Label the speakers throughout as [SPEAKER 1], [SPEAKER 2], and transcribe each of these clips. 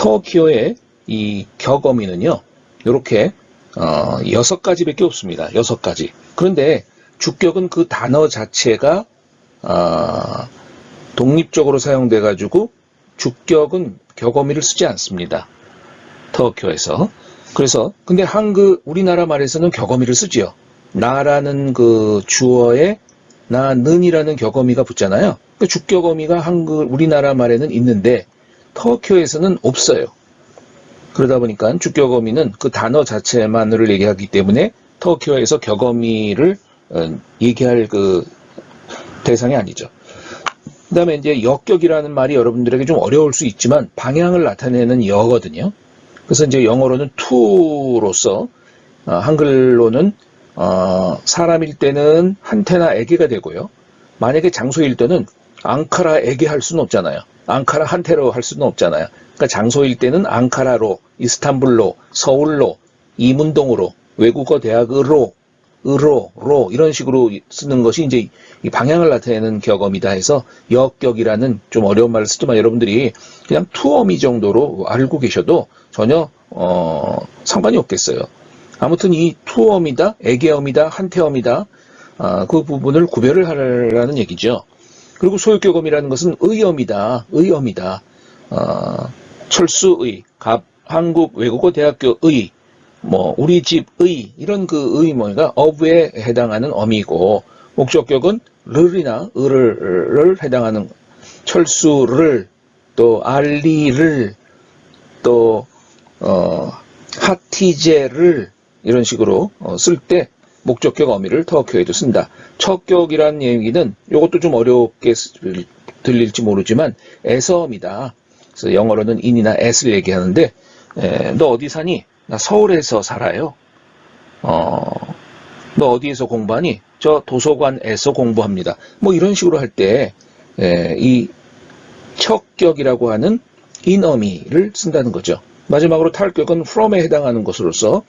[SPEAKER 1] 터키어의 이 격어미는요, 이렇게 6가지밖에 없습니다. 6가지. 그런데 주격은 그 단어 자체가 독립적으로 사용돼 가지고 주격은 격어미를 쓰지 않습니다. 터키어에서. 그래서 근데 우리나라 말에서는 격어미를 쓰지요. 나라는 그 주어에 나는이라는 격어미가 붙잖아요. 그 주격어미가 우리나라 말에는 있는데 터키어에서는 없어요. 그러다 보니까 주격어미는 그 단어 자체만을 얘기하기 때문에 터키어에서 격어미를 얘기할 그 대상이 아니죠. 그 다음에 이제 역격이라는 말이 여러분들에게 좀 어려울 수 있지만 방향을 나타내는 여거든요. 그래서 이제 영어로는 to로서 한글로는 사람일 때는 한테나에게가 되고요. 만약에 장소일 때는 앙카라에게 할 수는 없잖아요. 앙카라 한테로 할 수는 없잖아요. 그러니까 장소일 때는 앙카라로, 이스탄불로, 서울로, 이문동으로, 외국어 대학으로, 이런 식으로 쓰는 것이 이제 이 방향을 나타내는 격어미다 해서 역격이라는 좀 어려운 말을 쓰지만 여러분들이 그냥 투어미 정도로 알고 계셔도 전혀 상관이 없겠어요. 아무튼 이 투어미다, 애계어미다, 한태어미다 그 부분을 구별을 하라는 얘기죠. 그리고 소유격어미라는 것은 의어미다. 철수의, 한국 외국어 대학교의, 우리 집의, 이런 그 의모가 of에 해당하는 어미고, 목적격은 르이나 을을 해당하는 철수를, 또 알리를, 또 하티제를 이런 식으로 쓸 때 목적격 어미를 터키어에도 쓴다. 척격이라는 얘기는 이것도 좀 어렵게 들릴지 모르지만 에서어미다. 그래서 영어로는 in이나 at을 얘기하는데 너 어디 사니? 나 서울에서 살아요. 너 어디에서 공부하니? 저 도서관에서 공부합니다. 이런 식으로 할 때 이 척격이라고 하는 인어미를 쓴다는 거죠. 마지막으로 탈격은 from에 해당하는 것으로서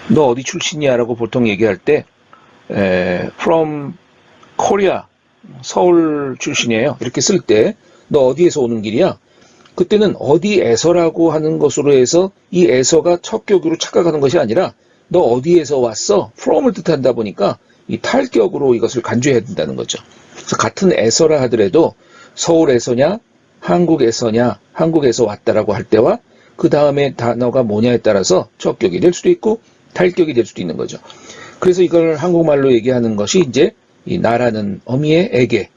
[SPEAKER 1] 너 어디 출신이야? 라고 보통 얘기할 때 from Korea, 서울 출신이에요. 이렇게 쓸 때 너 어디에서 오는 길이야? 그때는 어디에서라고 하는 것으로 해서 이 에서가 척격으로 착각하는 것이 아니라 너 어디에서 왔어? from을 뜻한다 보니까 이 탈격으로 이것을 간주해야 된다는 거죠. 그래서 같은 에서라 하더라도 서울에서냐, 한국에서냐, 한국에서 왔다라고 할 때와 그 다음에 단어가 뭐냐에 따라서 척격이 될 수도 있고 탈격이 될 수도 있는 거죠. 그래서 이걸 한국말로 얘기하는 것이 이제 이 나라는 어미의 에게,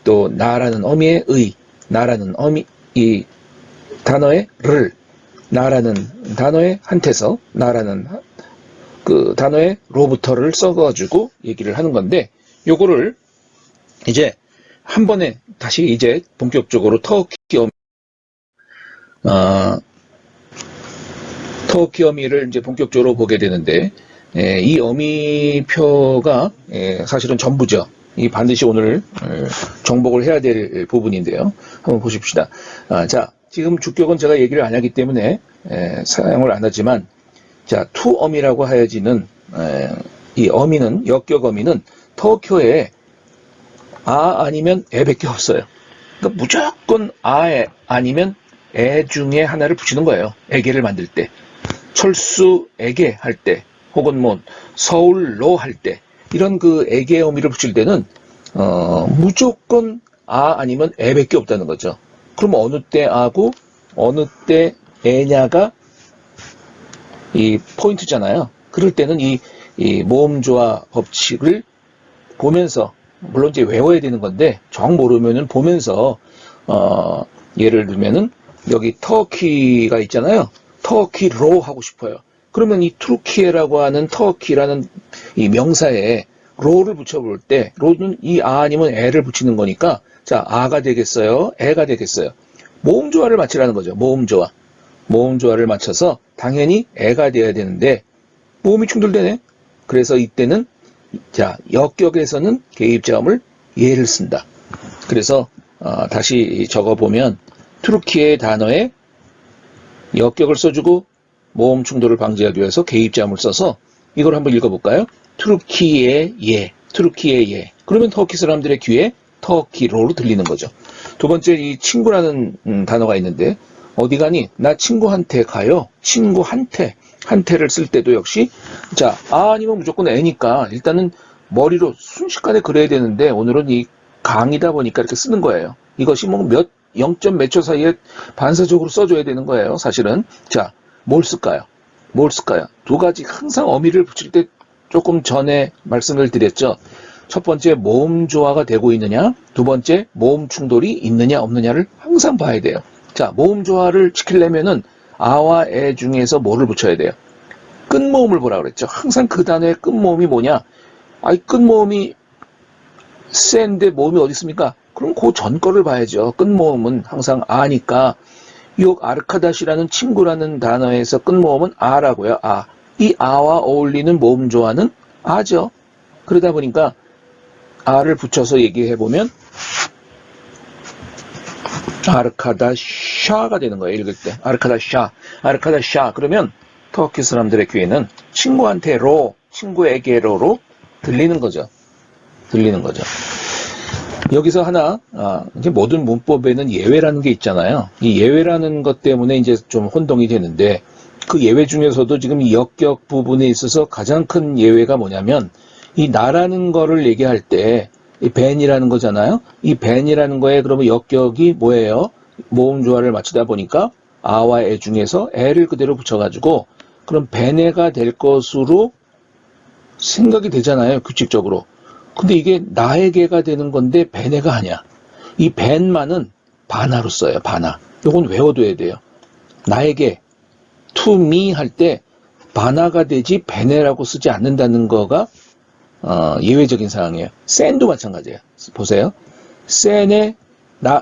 [SPEAKER 1] 또 나라는 어미의 의, 나라는 어미, 이 단어의 를, 나라는 단어의 한테서, 나라는 그 단어의 로부터를 써가지고 얘기를 하는 건데, 요거를 이제 한 번에 다시 이제 본격적으로 터키 어미를 이제 본격적으로 보게 되는데, 이 어미표가 사실은 전부죠. 이 반드시 오늘 정복을 해야 될 부분인데요. 한번 보십시다. 자, 지금 주격은 제가 얘기를 안 하기 때문에 사용을 안 하지만, 자, 투어미라고 하여지는 이 어미는, 역격 어미는 터키어에 아니면 애밖에 없어요. 그러니까 무조건 아니면 애 중에 하나를 붙이는 거예요. 애게를 만들 때. 철수에게 할 때, 혹은 서울로 할 때, 이런 그 애게 어미를 붙일 때는 무조건 아니면 애밖에 없다는 거죠. 그럼 어느 때 아고 어느 때 애냐가 이 포인트잖아요. 그럴 때는 이 모음조화 법칙을 보면서, 물론 이제 외워야 되는 건데 정 모르면은 보면서 예를 들면은 여기 터키가 있잖아요. 터키로 하고 싶어요. 그러면 이 투르키에라고 하는 터키라는 이 명사에 로를 붙여볼 때, 로는 이 아니면 애를 붙이는 거니까, 자, 아가 되겠어요? 애가 되겠어요? 모음조화를 맞추라는 거죠. 모음조화를 맞춰서 당연히 애가 돼야 되는데 모음이 충돌되네. 그래서 이때는 자, 역격에서는 개입자음을 예를 쓴다. 그래서 다시 적어보면 투르키의 단어에 역격을 써주고 모음 충돌을 방지하기 위해서 개입자음을 써서 이걸 한번 읽어볼까요? 투르키의 예. 그러면 터키 사람들의 귀에 터키로로 들리는 거죠. 두 번째, 이 친구라는 단어가 있는데, 어디 가니? 나 친구한테 가요. 한테를 쓸 때도 역시, 자, 아니면 무조건 애니까 일단은 머리로 순식간에 그려야 되는데, 오늘은 이 강이다 보니까 이렇게 쓰는 거예요. 이것이 뭐 0점 몇 초 사이에 반사적으로 써줘야 되는 거예요, 사실은. 자, 뭘 쓸까요? 두 가지 항상 어미를 붙일 때 조금 전에 말씀을 드렸죠. 첫 번째, 모음 조화가 되고 있느냐, 두 번째, 모음 충돌이 있느냐 없느냐를 항상 봐야 돼요. 자, 모음 조화를 지키려면은 아와 에 중에서 뭐를 붙여야 돼요? 끝모음을 보라 그랬죠. 항상 그 단어의 끝모음이 뭐냐? 끝모음이 센데 모음이 어디 있습니까? 그럼 그 전 거를 봐야죠. 끝모음은 항상 아니까, 이 아르카다시라는 친구라는 단어에서 끝모음은 아라고요. 아. 이 아와 어울리는 모음 조화는 아죠. 그러다 보니까 아를 붙여서 얘기해보면 아르카다샤가 되는 거예요. 읽을 때. 아르카다샤. 그러면 터키 사람들의 귀에는 친구에게로로 들리는 거죠. 여기서 하나, 이제 모든 문법에는 예외라는 게 있잖아요. 이 예외라는 것 때문에 이제 좀 혼동이 되는데, 그 예외 중에서도 지금 이 역격 부분에 있어서 가장 큰 예외가 뭐냐면, 이 나라는 거를 얘기할 때, 이 벤이라는 거잖아요. 이 벤이라는 거에 그러면 역격이 뭐예요? 모음 조화를 맞추다 보니까 아와 에 중에서 에를 그대로 붙여가지고, 그럼 벤에가 될 것으로 생각이 되잖아요. 규칙적으로. 근데 이게 나에게가 되는 건데 벤에가 아니야. 이 벤만은 바나로 써요. 바나. 이건 외워둬야 돼요. 나에게 to me 할 때 바나가 되지 벤에라고 쓰지 않는다는 거가 예외적인 사항이에요. 센도 마찬가지예요. 보세요. 센에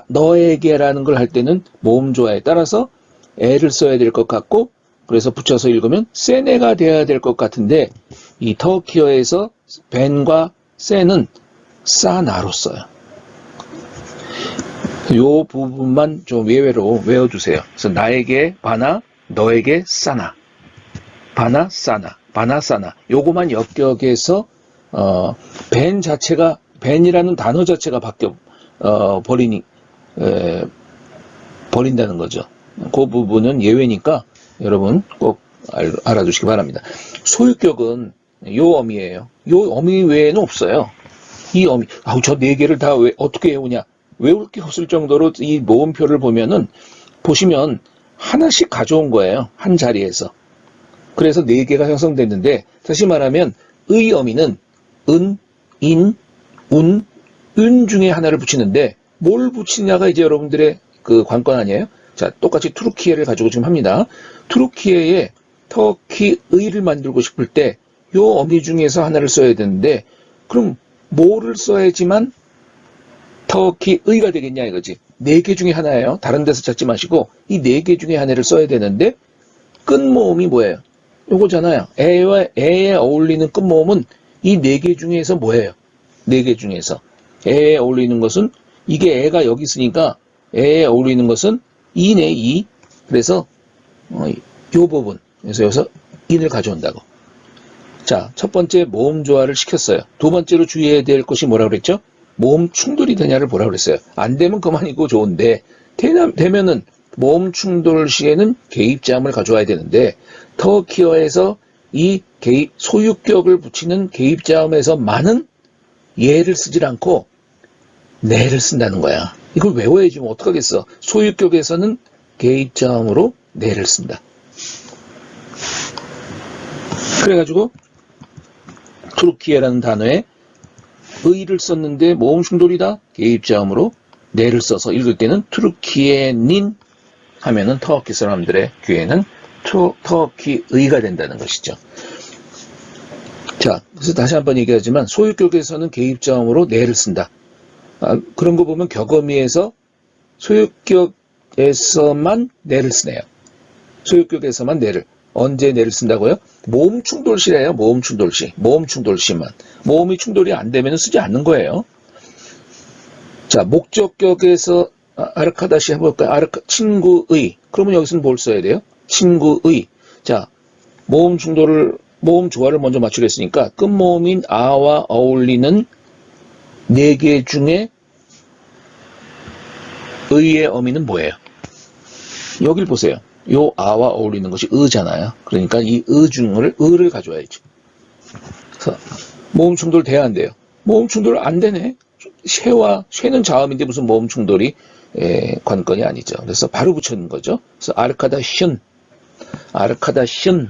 [SPEAKER 1] 너에게라는 걸 할 때는 모음 조화에 따라서 에를 써야 될 것 같고, 그래서 붙여서 읽으면 센에가 돼야 될 것 같은데, 이 터키어에서 벤과 센은 싸나로 써요. 이 부분만 좀 예외로 외워두세요. 그래서 나에게 바나, 너에게 싸나. 바나, 싸나. 요거만 역격해서 벤이라는 단어 자체가 버린다는 거죠. 그 부분은 예외니까 여러분 꼭 알아두시기 바랍니다. 소유격은 요 어미예요. 요 어미 외에는 없어요. 이 어미, 저 네 개를 다 어떻게 외우냐? 외울 게 없을 정도로 이 모음표를 보시면 하나씩 가져온 거예요. 한 자리에서. 그래서 네 개가 형성됐는데, 다시 말하면 의 어미는 은, 인, 운, 은 중에 하나를 붙이는데, 뭘 붙이냐가 이제 여러분들의 그 관건 아니에요? 자, 똑같이 투르키예를 가지고 지금 합니다. 투르키예에 터키의를 만들고 싶을 때 요 어미 중에서 하나를 써야 되는데, 그럼 뭐를 써야지만 터키의가 되겠냐 이거지. 네 개 중에 하나예요. 다른 데서 찾지 마시고 이 네 개 중에 하나를 써야 되는데, 끝모음이 뭐예요? 요거잖아요. 에에 어울리는 끝모음은 이 네 개 중에서 뭐예요? 네 개 중에서 에에 어울리는 것은, 이게 에가 여기 있으니까 에에 어울리는 것은 이네, 이. 그래서 요 부분, 그래서 여기서 인을 가져온다고. 자, 첫 번째 모음 조화를 시켰어요. 두 번째로 주의해야 될 것이 뭐라고 그랬죠? 모음 충돌이 되냐를 보라 그랬어요. 안 되면 그만이고 좋은데, 되면은 모음 충돌 시에는 개입자음을 가져와야 되는데, 터키어에서 이 소유격을 붙이는 개입자음에서만은 예를 쓰질 않고 네를 쓴다는 거야. 이걸 외워야지 뭐 어떡하겠어. 소유격에서는 개입자음으로 네를 쓴다. 그래가지고 투르키예라는 단어에 의를 썼는데 모음 충돌이다. 개입자음으로 네를 써서 읽을 때는 투르키예닌 하면은 터키 사람들의 귀에는 터키의가 된다는 것이죠. 자, 그래서 다시 한번 얘기하지만 소유격에서는 개입자음으로 네를 쓴다. 그런 거 보면 격어미에서 소유격에서만 네를 쓰네요. 소유격에서만 네를. 언제 네를 쓴다고요? 모음 충돌시래요. 모음 충돌시만. 모음이 충돌이 안 되면 쓰지 않는 거예요. 자, 목적격에서 아르카다시 해볼까요? 친구의. 그러면 여기서는 뭘 써야 돼요? 친구의. 자, 모음 조화를 먼저 맞추겠으니까 끝모음인 아와 어울리는 네 개 중에 의의 어미는 뭐예요? 여길 보세요. 요 아와 어울리는 것이 의잖아요. 그러니까 이 의중을 의를 가져와야죠. 그래서 모음 충돌 돼야 안 돼요. 모음 충돌 안 되네. 쇠는 자음인데 무슨 모음 충돌이 관건이 아니죠. 그래서 바로 붙이는 거죠. 그래서 아르카다슌, 아르카다슌,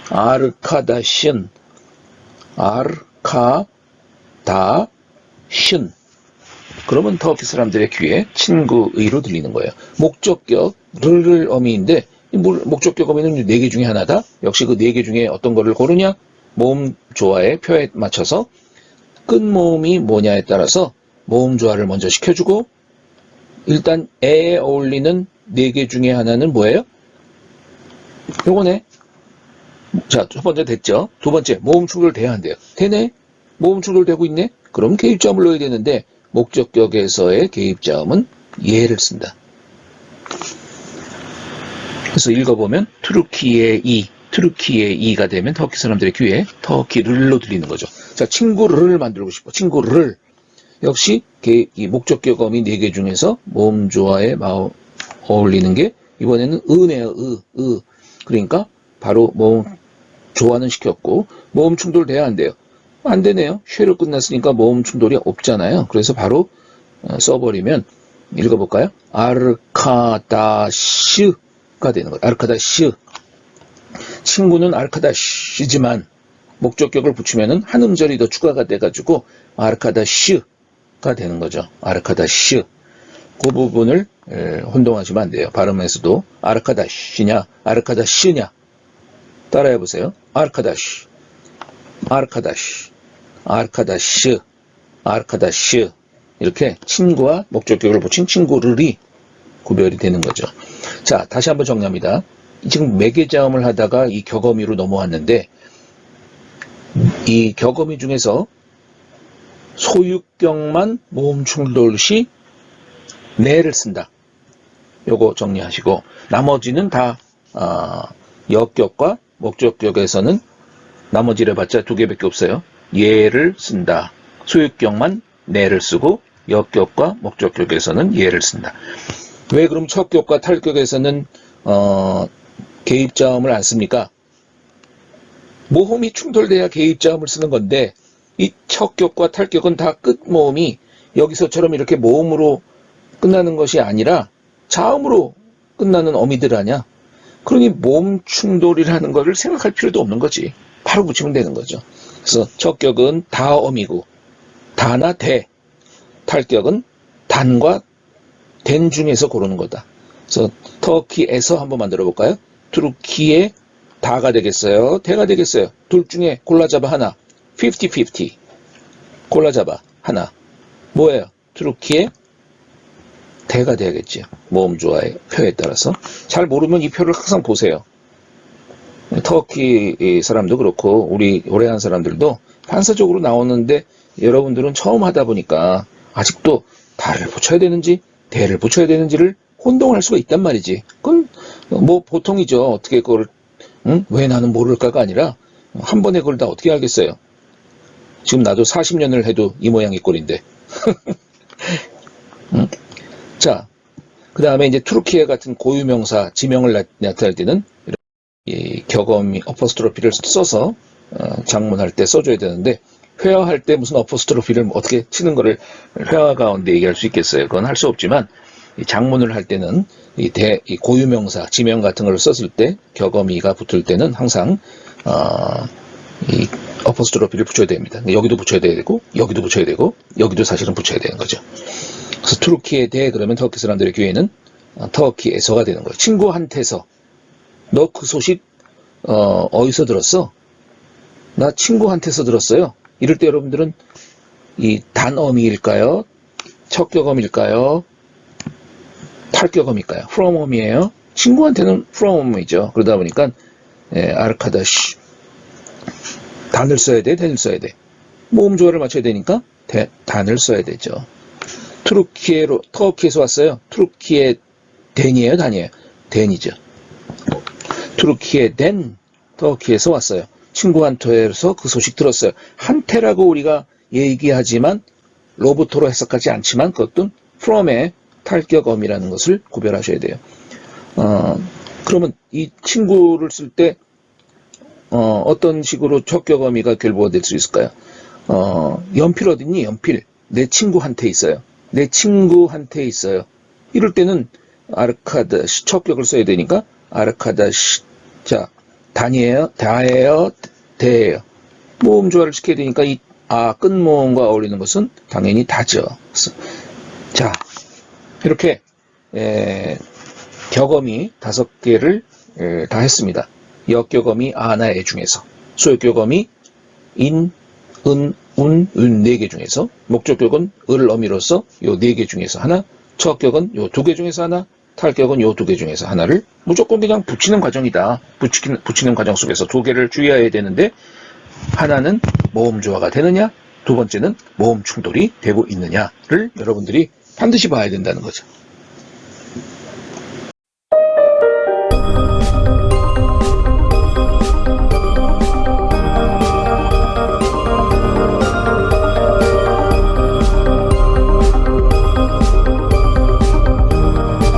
[SPEAKER 1] 아르카다슌, 아르카다슌. 그러면 터키 사람들의 귀에 친구의로 들리는 거예요. 목적격 를 어미인데 목적격 어미는 4개 중에 하나다. 역시 그 4개 중에 어떤 거를 고르냐? 모음 조화의 표에 맞춰서 끝모음이 뭐냐에 따라서 모음 조화를 먼저 시켜주고, 일단 에에 어울리는 4개 중에 하나는 뭐예요? 요거네. 자, 첫 번째 됐죠. 두 번째, 모음 충돌 돼야 한대요. 되네? 모음 충돌 되고 있네? 그럼 개입자음을 넣어야 되는데 목적격에서의 개입자음은 예를 쓴다. 그래서 읽어보면 트루키의 이가 되면 터키 사람들의 귀에 터키를로 들리는 거죠. 자, 친구를 만들고 싶어. 친구를. 역시 이 목적격 어미 4개 중에서 모음 조화에 어울리는 게 이번에는 의네요. 의. 그러니까 바로 모음 조화는 시켰고 모음 충돌 돼야 안 돼요. 안 되네요. 쉐로 끝났으니까 모음 충돌이 없잖아요. 그래서 바로 써버리면 읽어볼까요? 아르카다시가 되는 거예요. 아르카다시. 친구는 아르카다시지만 목적격을 붙이면은 한 음절이 더 추가가 돼가지고 아르카다시가 되는 거죠. 아르카다시. 그 부분을 혼동하시면 안 돼요. 발음에서도 아르카다시냐, 아르카다시냐. 따라해보세요. 아르카다시, 아르카다시, 아르카다시, 아르카다시. 이렇게 친구와 목적격을 붙인 친구를이 구별이 되는 거죠. 자, 다시 한번 정리합니다. 지금 매개자음을 하다가 이 격어미로 넘어왔는데 이 격어미 중에서 소유격만 모음 충돌 시 네를 쓴다. 요거 정리하시고 나머지는 다 역격과 목적격에서는 나머지를 봤자 2개밖에 없어요. 예를 쓴다. 소유격만 네를 쓰고 역격과 목적격에서는 예를 쓴다. 왜 그럼 첫격과 탈격에서는 개입자음을 안 씁니까? 모음이 충돌돼야 개입자음을 쓰는 건데 이 첫격과 탈격은 다 끝모음이 여기서처럼 이렇게 모음으로 끝나는 것이 아니라 자음으로 끝나는 어미들 아냐? 그러니 모음 충돌이라는 것을 생각할 필요도 없는 거지. 바로 붙이면 되는 거죠. 그래서 첫격은 다어미고 다나 대, 탈격은 단과 된 중에서 고르는 거다. 그래서 터키에서 한번 만들어 볼까요? 투르키에 다가 되겠어요? 대가 되겠어요? 둘 중에 골라잡아 하나. 50-50. 골라잡아 하나. 뭐예요? 투르키에 대가 돼야겠지. 모음 조화의 표에 따라서. 잘 모르면 이 표를 항상 보세요. 터키 사람도 그렇고 우리 오래 한 사람들도 반사적으로 나오는데 여러분들은 처음 하다 보니까 아직도 다를 붙여야 되는지 대를 붙여야 되는지를 혼동할 수가 있단 말이지. 그건 뭐 보통이죠. 어떻게 그걸 왜 나는 모를까가 아니라 한 번에 그걸 다 어떻게 알겠어요. 지금 나도 40년을 해도 이 모양이 꼴인데. 자, 그 다음에 이제 투르키에 같은 고유명사 지명을 나타낼 때는 이 격어미 어퍼스트로피를 써서 장문할 때 써줘야 되는데 회화할 때 무슨 어퍼스트로피를 어떻게 치는 거를 회화 가운데 얘기할 수 있겠어요. 그건 할 수 없지만 이 장문을 할 때는 이 고유명사 지명 같은 걸 썼을 때 격어미가 붙을 때는 항상 이 어퍼스트로피를 붙여야 됩니다. 여기도 붙여야 되고 여기도 붙여야 되고 여기도 사실은 붙여야 되는 거죠. 그래서 투르키에 대해 그러면 터키 사람들의 귀에는 터키에서가 되는 거예요. 친구한테서 너 그 소식 어디서 들었어? 나 친구한테서 들었어요. 이럴 때 여러분들은 이 단어미일까요? 척격어미일까요? 탈격어미일까요? from어미예요. 친구한테는 from어미죠. 그러다 보니까 아르카다시 단을 써야 돼, 대를 써야 돼. 모음 조화를 맞춰야 되니까 단을 써야 되죠. 터키에서 왔어요. 투르키에 덴이에요, 단이에요? 덴이죠. 투르키에 덴, 터키에서 왔어요. 친구한테서 그 소식 들었어요. 한테라고 우리가 얘기하지만 로부토로 해석하지 않지만 그것도 from의 탈격어미라는 것을 구별하셔야 돼요. 그러면 이 친구를 쓸 때 어떤 식으로 척격어미가 결부가 될 수 있을까요? 연필 어딨니? 연필. 내 친구한테 있어요. 내 친구한테 있어요. 이럴 때는 아르카다 척격을 써야 되니까 아르카다 자, 단이에요, 다예요, 대예요. 모음 조화를 시켜야 되니까 이 끝모음과 어울리는 것은 당연히 다죠. 자, 이렇게 격어미 5개를 다 했습니다. 역격어미 아나에 중에서, 소역격어미 인, 은, 운, 은 4개 중에서, 목적격은 을 어미로서 요 4개 중에서 하나, 처격은 요 2개 중에서 하나, 탈격은 요 2개 중에서 하나를 무조건 그냥 붙이는 과정이다. 붙이는 과정 속에서 2개를 주의해야 되는데, 하나는 모음 조화가 되느냐, 두 번째는 모음 충돌이 되고 있느냐를 여러분들이 반드시 봐야 된다는 거죠.